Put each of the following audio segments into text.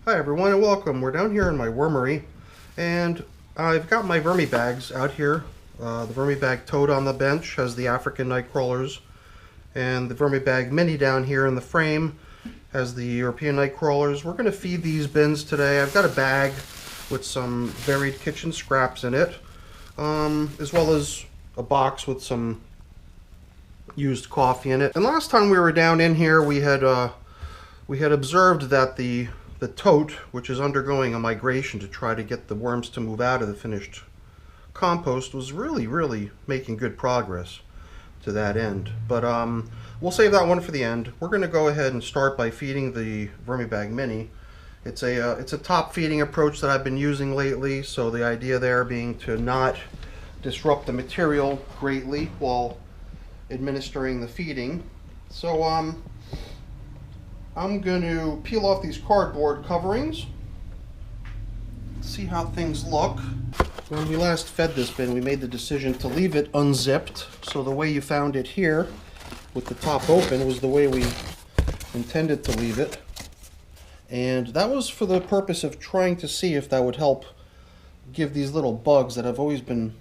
Hi everyone and welcome. We're down here in my wormery and I've got my vermi bags out here. The vermi bag toad on the bench has the African nightcrawlers, and the vermi bag mini down here in the frame has the European nightcrawlers. We're going to feed these bins today. I've got a bag with some varied kitchen scraps in it, as well as a box with some used coffee in it. And last time we were down in here we had observed that the tote, which is undergoing a migration to try to get the worms to move out of the finished compost, was really making good progress to that end. But we'll save that one for the end. We're going to go ahead and start by feeding the Vermibag Mini. It's a top feeding approach that I've been using lately, so the idea there being to not disrupt the material greatly while administering the feeding. So I'm going to peel off these cardboard coverings, see how things look. When we last fed this bin, we made the decision to leave it unzipped, so the way you found it here with the top open was the way we intended to leave it. And that was for the purpose of trying to see if that would help give these little bugs that have always been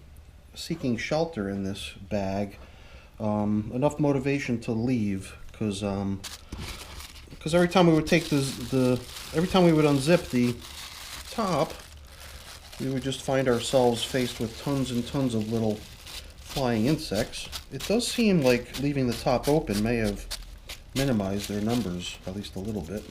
seeking shelter in this bag enough motivation to leave, because every time we would take every time we would unzip the top, we would just find ourselves faced with tons and tons of little flying insects. It does seem like leaving the top open may have minimized their numbers, at least a little bit.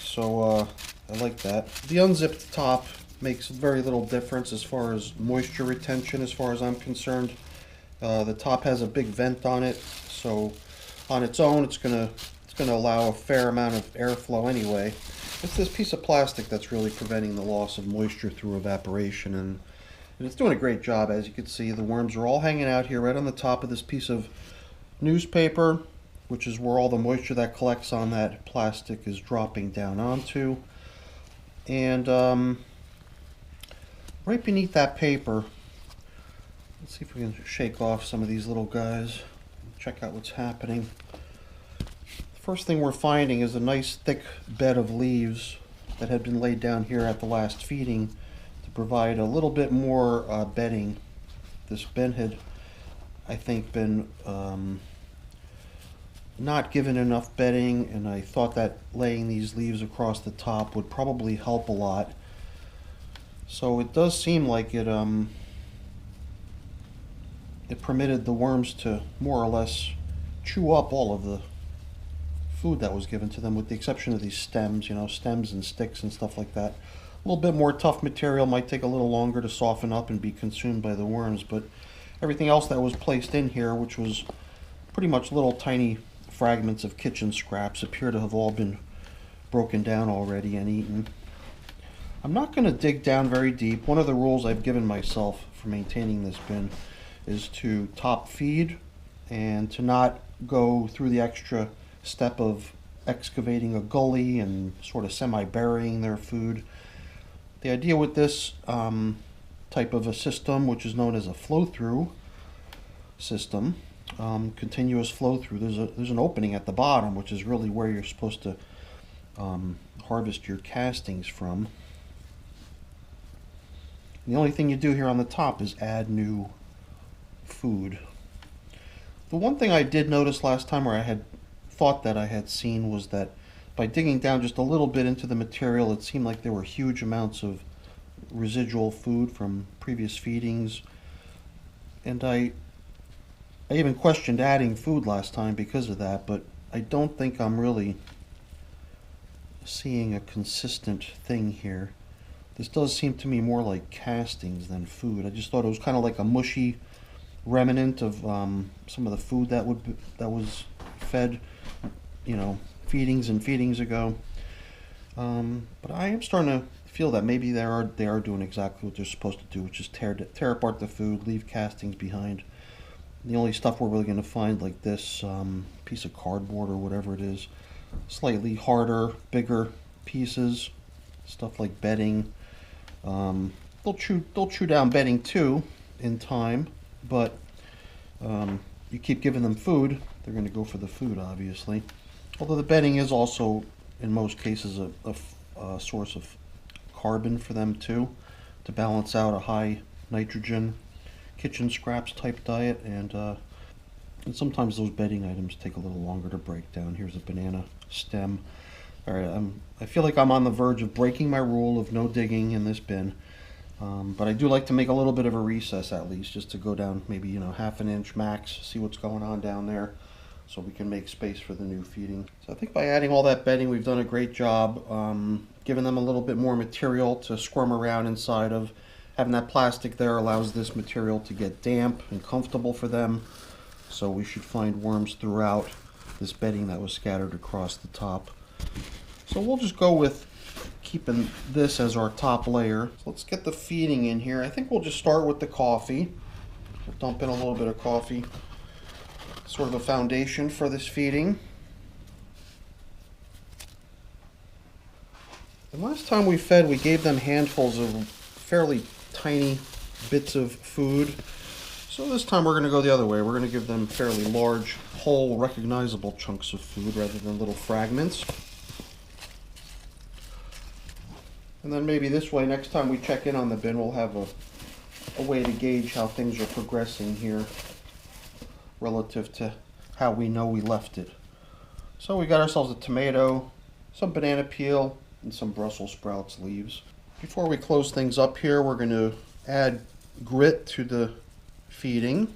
So I like that. The unzipped top makes very little difference as far as moisture retention, as far as I'm concerned. The top has a big vent on it, so on its own it's going to allow a fair amount of airflow anyway. It's this piece of plastic that's really preventing the loss of moisture through evaporation, and it's doing a great job. As you can see, the worms are all hanging out here right on the top of this piece of newspaper, which is where all the moisture that collects on that plastic is dropping down onto. And right beneath that paper, let's see if we can shake off some of these little guys, check out what's happening. First thing we're finding is a nice thick bed of leaves that had been laid down here at the last feeding to provide a little bit more bedding. This bin had, I think, been not given enough bedding, and I thought that laying these leaves across the top would probably help a lot. So it does seem like it permitted the worms to more or less chew up all of the food that was given to them, with the exception of these stems, stems and sticks and stuff like that. A little bit more tough material might take a little longer to soften up and be consumed by the worms, but everything else that was placed in here, which was pretty much little tiny fragments of kitchen scraps, appear to have all been broken down already and eaten. I'm not going to dig down very deep. One of the rules I've given myself for maintaining this bin is to top feed and to not go through the extra step of excavating a gully and sort of semi-burying their food. The idea with this type of a system, which is known as a flow-through system, continuous flow-through, there's an opening at the bottom, which is really where you're supposed to harvest your castings from. And the only thing you do here on the top is add new food. The one thing I did notice last time, or I had thought that I had seen, was that by digging down just a little bit into the material, it seemed like there were huge amounts of residual food from previous feedings, and I even questioned adding food last time because of that, but I don't think I'm really seeing a consistent thing here. This does seem to me more like castings than food. I just thought it was kind of like a mushy remnant of some of the food that was fed, feedings and feedings ago. But I am starting to feel that maybe they are doing exactly what they're supposed to do, which is tear apart the food, leave castings behind. The only stuff we're really going to find, like this piece of cardboard or whatever it is, slightly harder, bigger pieces, stuff like bedding. They'll chew down bedding too in time, but you keep giving them food, they're going to go for the food, obviously. Although the bedding is also, in most cases, a source of carbon for them too, to balance out a high nitrogen kitchen scraps type diet. And sometimes those bedding items take a little longer to break down. Here's a banana stem. All right, I feel like I'm on the verge of breaking my rule of no digging in this bin. But I do like to make a little bit of a recess at least, just to go down maybe, you know, half an inch max, see what's going on down there, so we can make space for the new feeding. So I think by adding all that bedding, we've done a great job, giving them a little bit more material to squirm around inside of. Having that plastic there allows this material to get damp and comfortable for them. So we should find worms throughout this bedding that was scattered across the top. So we'll just go with keeping this as our top layer. So let's get the feeding in here. I think we'll just start with the coffee. We'll dump in a little bit of coffee, sort of a foundation for this feeding. The last time we fed, we gave them handfuls of fairly tiny bits of food. So this time we're going to go the other way. We're going to give them fairly large, whole, recognizable chunks of food rather than little fragments. And then maybe this way, next time we check in on the bin, we'll have a way to gauge how things are progressing here relative to how we know we left it. So we got ourselves a tomato, some banana peel, and some Brussels sprouts leaves. Before we close things up here, we're going to add grit to the feeding.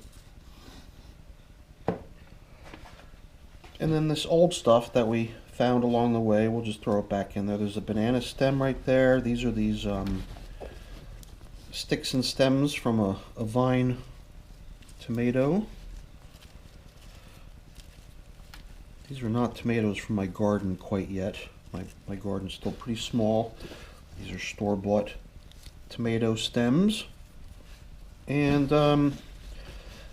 And then this old stuff that we found along the way, we'll just throw it back in there. There's a banana stem right there. These are these sticks and stems from a vine tomato. These are not tomatoes from my garden quite yet. My garden's still pretty small. These are store-bought tomato stems. And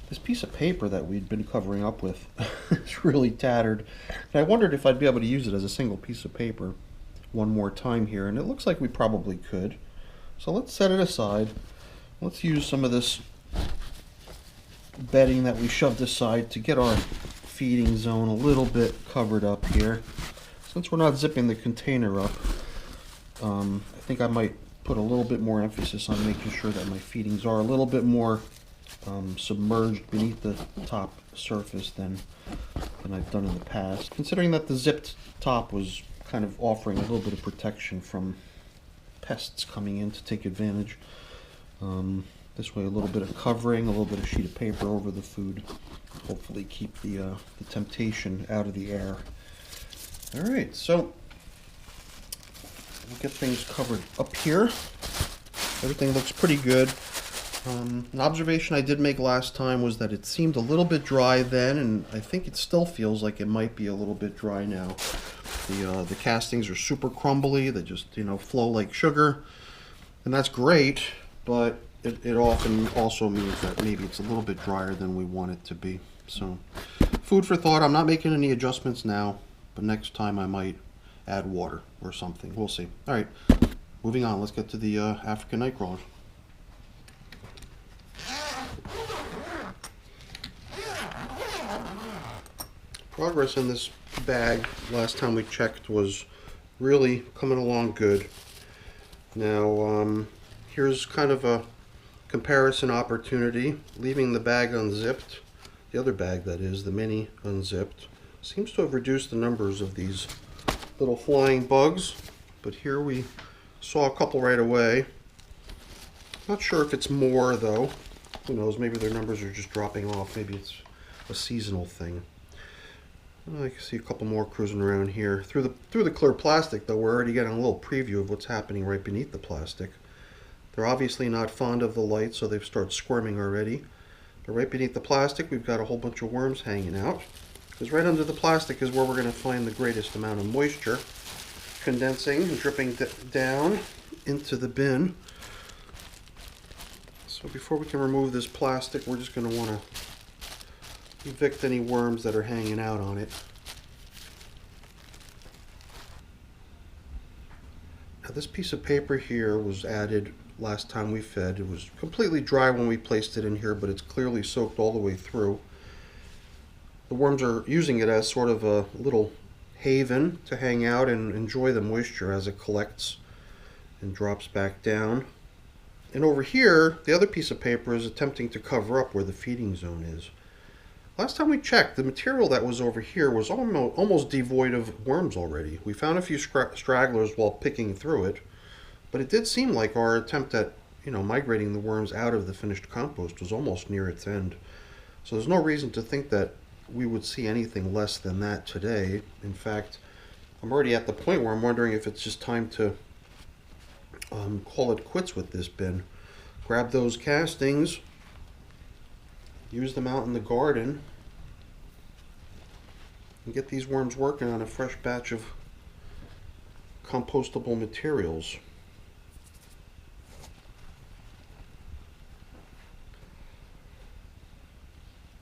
this piece of paper that we'd been covering up with is really tattered. And I wondered if I'd be able to use it as a single piece of paper one more time here, and it looks like we probably could. So let's set it aside. Let's use some of this bedding that we shoved aside to get our feeding zone a little bit covered up here. Since we're not zipping the container up, I think I might put a little bit more emphasis on making sure that my feedings are a little bit more submerged beneath the top surface than I've done in the past. Considering that the zipped top was kind of offering a little bit of protection from pests coming in to take advantage. This way a little bit of covering, a little bit of sheet of paper over the food. Hopefully keep the temptation out of the air. Alright, so we'll get things covered up here. Everything looks pretty good. An observation I did make last time was that it seemed a little bit dry then, and I think it still feels like it might be a little bit dry now. The castings are super crumbly. They just, you know, flow like sugar, and that's great, but it often also means that maybe it's a little bit drier than we want it to be. So, food for thought. I'm not making any adjustments now, but next time I might add water or something. We'll see. All right, moving on. Let's get to the African nightcrawlers. Progress in this bag last time we checked was really coming along good. Now here's kind of a comparison opportunity. Leaving the bag unzipped, the other bag that is, the mini unzipped, seems to have reduced the numbers of these little flying bugs, but here we saw a couple right away. Not sure if it's more though. Who knows, maybe their numbers are just dropping off. Maybe it's a seasonal thing. I can see a couple more cruising around here. Through the clear plastic, though, we're already getting a little preview of what's happening right beneath the plastic. They're obviously not fond of the light, so they've started squirming already. But right beneath the plastic, we've got a whole bunch of worms hanging out. Because right under the plastic is where we're going to find the greatest amount of moisture condensing and dripping down into the bin. So before we can remove this plastic, we're just going to want to evict any worms that are hanging out on it. Now this piece of paper here was added last time we fed. It was completely dry when we placed it in here, but it's clearly soaked all the way through. The worms are using it as sort of a little haven to hang out and enjoy the moisture as it collects and drops back down. And over here, the other piece of paper is attempting to cover up where the feeding zone is. Last time we checked, the material that was over here was almost devoid of worms already. We found a few stragglers while picking through it, but it did seem like our attempt at, migrating the worms out of the finished compost was almost near its end. So there's no reason to think that we would see anything less than that today. In fact, I'm already at the point where I'm wondering if it's just time to call it quits with this bin. Grab those castings, use them out in the garden, and get these worms working on a fresh batch of compostable materials.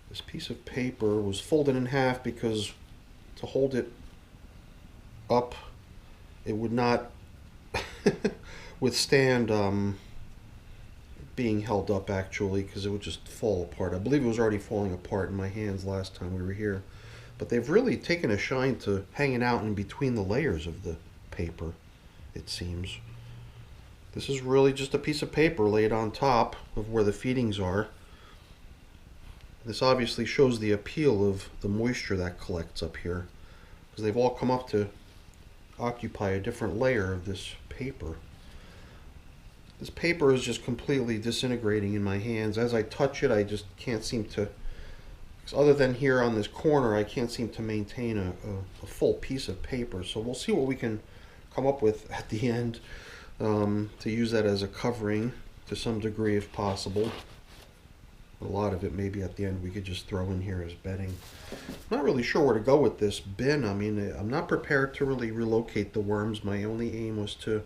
This piece of paper was folded in half because to hold it up, it would not withstand being held up, actually, because it would just fall apart. I believe it was already falling apart in my hands last time we were here. But they've really taken a shine to hanging out in between the layers of the paper, it seems. This is really just a piece of paper laid on top of where the feedings are. This obviously shows the appeal of the moisture that collects up here, because they've all come up to occupy a different layer of this paper. This paper is just completely disintegrating in my hands. As I touch it, I just can't seem to, other than here on this corner, I can't seem to maintain a full piece of paper. So we'll see what we can come up with at the end to use that as a covering to some degree if possible. A lot of it maybe at the end we could just throw in here as bedding. I'm not really sure where to go with this bin. I mean, I'm not prepared to really relocate the worms. My only aim was to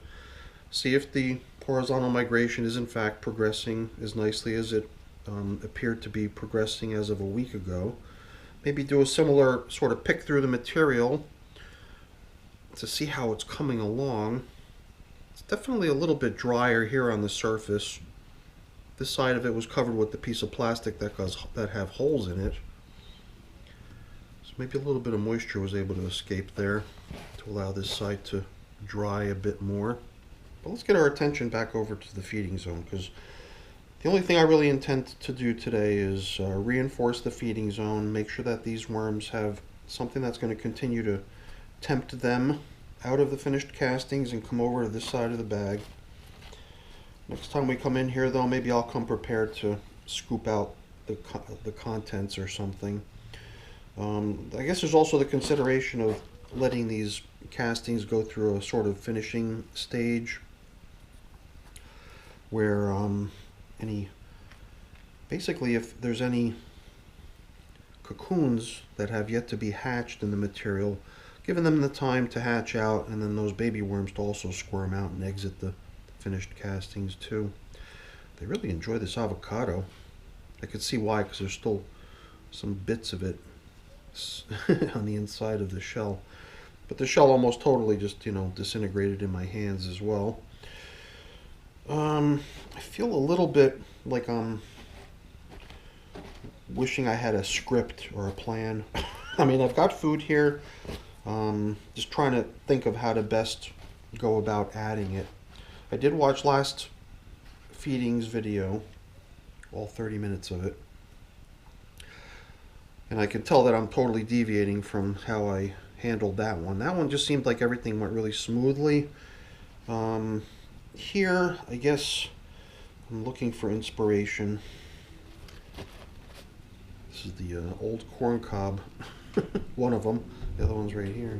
see if the horizontal migration is in fact progressing as nicely as it appeared to be progressing as of a week ago. Maybe do a similar sort of pick through the material to see how it's coming along. It's definitely a little bit drier here on the surface. This side of it was covered with the piece of plastic that have holes in it. So maybe a little bit of moisture was able to escape there to allow this side to dry a bit more. But let's get our attention back over to the feeding zone, because the only thing I really intend to do today is reinforce the feeding zone, make sure that these worms have something that's going to continue to tempt them out of the finished castings and come over to this side of the bag. Next time we come in here, though, maybe I'll come prepared to scoop out the contents or something. I guess there's also the consideration of letting these castings go through a sort of finishing stage where basically if there's any cocoons that have yet to be hatched in the material, giving them the time to hatch out, and then those baby worms to also squirm out and exit the finished castings too. They really enjoy this avocado. I could see why, because there's still some bits of it on the inside of the shell. But the shell almost totally just, disintegrated in my hands as well. I feel a little bit like I'm wishing I had a script or a plan. I mean, I've got food here. Just trying to think of how to best go about adding it. I did watch last feedings video, all 30 minutes of it. And I can tell that I'm totally deviating from how I handled that one. That one just seemed like everything went really smoothly. Here, I guess I'm looking for inspiration. This is the old corn cob, one of them. The other one's right here.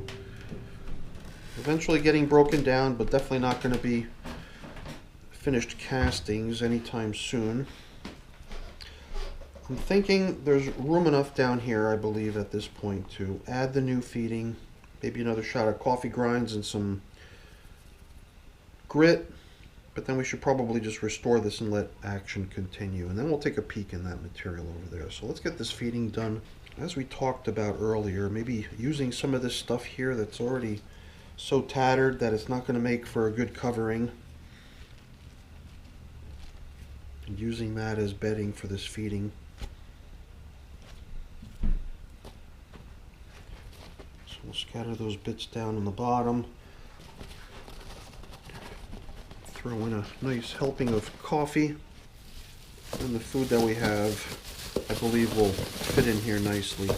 Eventually getting broken down, but definitely not going to be finished castings anytime soon. I'm thinking there's room enough down here, I believe, at this point to add the new feeding, maybe another shot of coffee grinds and some grit, but then we should probably just restore this and let action continue, and then we'll take a peek in that material over there. So let's get this feeding done. As we talked about earlier, maybe using some of this stuff here that's already so tattered that it's not going to make for a good covering, and using that as bedding for this feeding. So we'll Scatter those bits down on the bottom. Throw in a nice helping of coffee. And the food that we have, I believe, will fit in here nicely.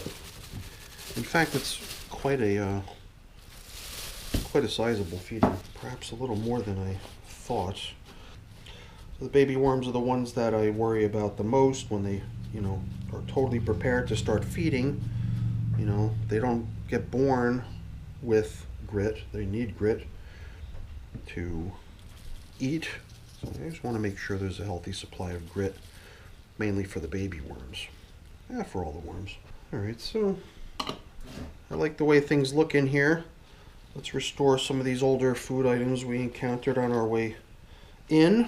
In fact, it's quite a sizable feeding, perhaps a little more than I thought. So the baby worms are the ones that I worry about the most when they, are totally prepared to start feeding. They don't get born with grit. They need grit to eat. So I just want to make sure there's a healthy supply of grit, mainly for the baby worms. Yeah, for all the worms. Alright, so I like the way things look in here. Let's restore some of these older food items we encountered on our way in.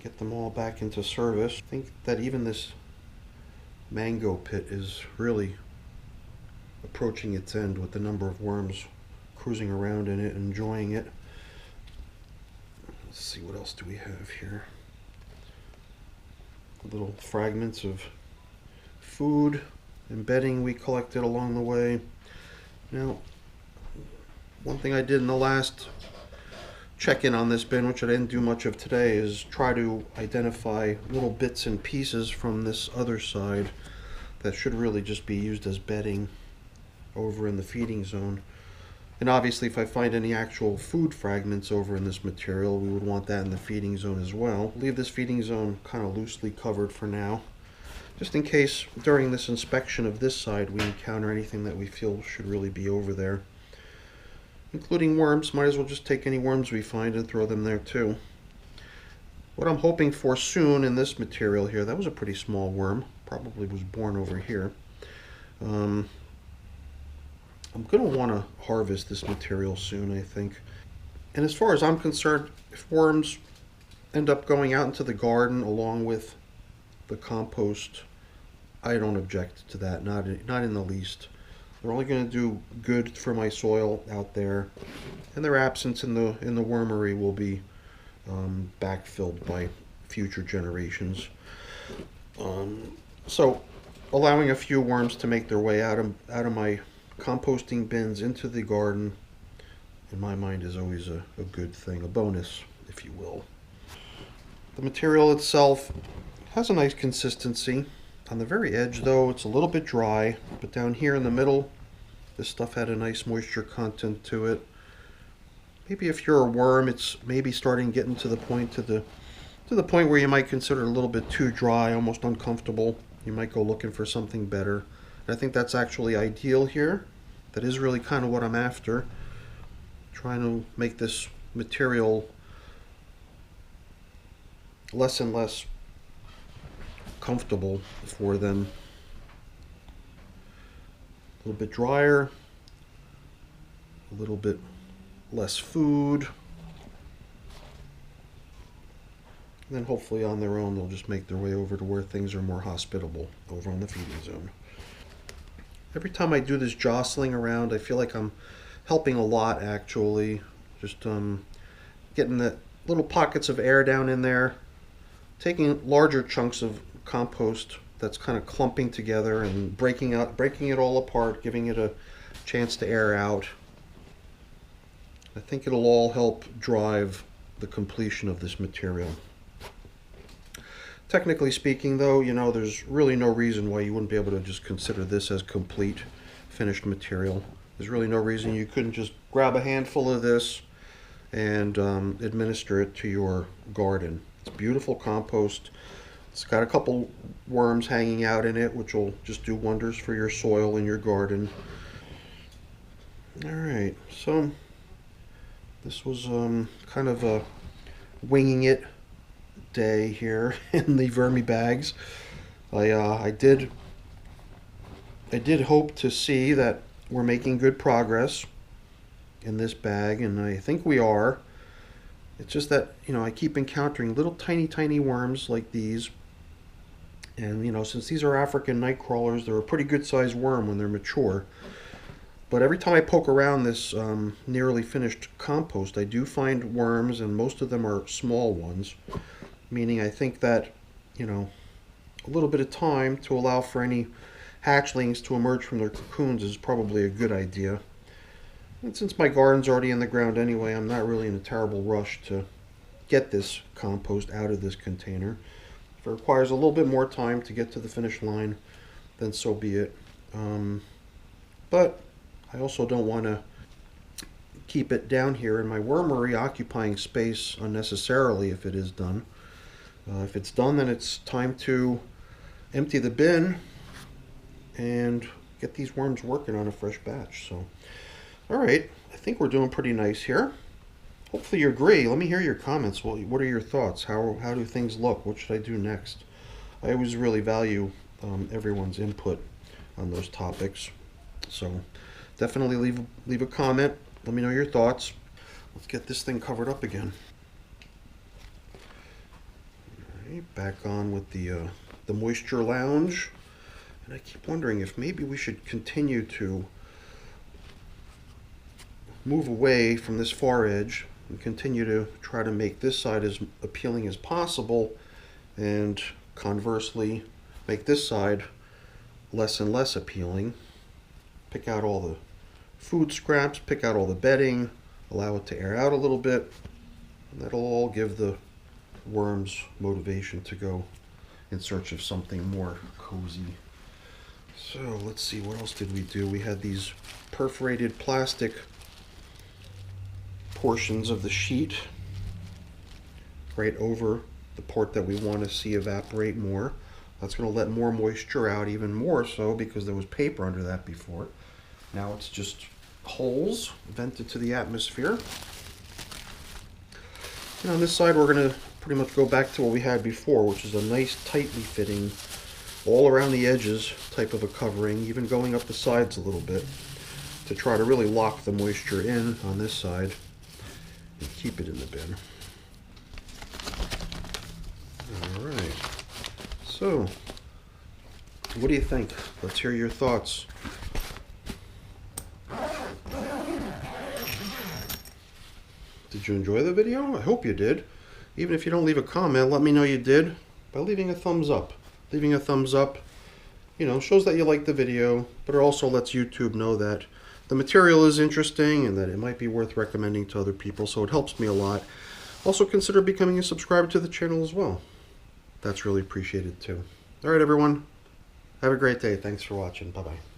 Get them all back into service. I think that even this mango pit is really approaching its end with the number of worms cruising around in it, enjoying it. Let's see, what else do we have here? Little fragments of food and bedding we collected along the way. Now, one thing I did in the last check-in on this bin, which I didn't do much of today, is try to identify little bits and pieces from this other side that should really just be used as bedding over in the feeding zone. And obviously, if I find any actual food fragments over in this material, we would want that in the feeding zone as well. Leave this feeding zone kind of loosely covered for now, just in case during this inspection of this side we encounter anything that we feel should really be over there. Including worms. Might as well just take any worms we find and throw them there too. What I'm hoping for soon in this material here, that was a pretty small worm, probably was born over here. I'm going to want to harvest this material soon, I think. And as far as I'm concerned, if worms end up going out into the garden along with the compost, I don't object to that, not in the least. They're only going to do good for my soil out there, and their absence in the wormery will be backfilled by future generations. So allowing a few worms to make their way out of my composting bins into the garden, in my mind, is always a good thing, a bonus, if you will. The material itself has a nice consistency. On the very edge, though, it's a little bit dry, but down here in the middle, this stuff had a nice moisture content to it. Maybe if you're a worm, it's maybe starting getting to the point where you might consider it a little bit too dry, almost uncomfortable. You might go looking for something better. I think that's actually ideal here. That is really kind of what I'm after. Trying to make this material less and less comfortable for them. A little bit drier, a little bit less food. And then hopefully on their own they'll just make their way over to where things are more hospitable over on the feeding zone. Every time I do this jostling around, I feel like I'm helping a lot, actually. Just getting the little pockets of air down in there, taking larger chunks of compost that's kind of clumping together and breaking it all apart, giving it a chance to air out. I think it'll all help drive the completion of this material. Technically speaking, though, there's really no reason why you wouldn't be able to just consider this as complete finished material. There's really no reason you couldn't just grab a handful of this and administer it to your garden. It's beautiful compost. It's got a couple worms hanging out in it, which will just do wonders for your soil in your garden. Alright, so this was kind of a winging it day here in the vermi bags. I did hope to see that we're making good progress in this bag, and I think we are. It's just that, I keep encountering little tiny worms like these. And, since these are African nightcrawlers, they're a pretty good sized worm when they're mature. But every time I poke around this nearly finished compost, I do find worms, and most of them are small ones. Meaning I think that, a little bit of time to allow for any hatchlings to emerge from their cocoons is probably a good idea. And since my garden's already in the ground anyway, I'm not really in a terrible rush to get this compost out of this container. If it requires a little bit more time to get to the finish line, then so be it. But I also don't want to keep it down here in my wormery occupying space unnecessarily if it is done. If it's done, then it's time to empty the bin and get these worms working on a fresh batch. So, all right, I think we're doing pretty nice here. Hopefully you agree. Let me hear your comments. What are your thoughts? How do things look? What should I do next? I always really value everyone's input on those topics. So definitely leave a comment. Let me know your thoughts. Let's get this thing covered up again. All right, back on with the moisture lounge. And I keep wondering if maybe we should continue to move away from this far edge and continue to try to make this side as appealing as possible, and conversely make this side less and less appealing. Pick out all the food scraps, pick out all the bedding, allow it to air out a little bit, and that'll all give the worms motivation to go in search of something more cozy. So let's see, what else did we do? We had these perforated plastic portions of the sheet right over the part that we want to see evaporate more. That's going to let more moisture out, even more so because there was paper under that before. Now it's just holes vented to the atmosphere. And on this side we're going to pretty much go back to what we had before, which is a nice tightly fitting all around the edges type of a covering, even going up the sides a little bit to try to really lock the moisture in on this side and keep it in the bin. Alright, so what do you think? Let's hear your thoughts. Did you enjoy the video? I hope you did. Even if you don't leave a comment, let me know you did by leaving a thumbs up. Leaving a thumbs up, shows that you like the video, but it also lets YouTube know that the material is interesting and that it might be worth recommending to other people, so it helps me a lot. Also consider becoming a subscriber to the channel as well. That's really appreciated too. Alright everyone, have a great day. Thanks for watching. Bye-bye.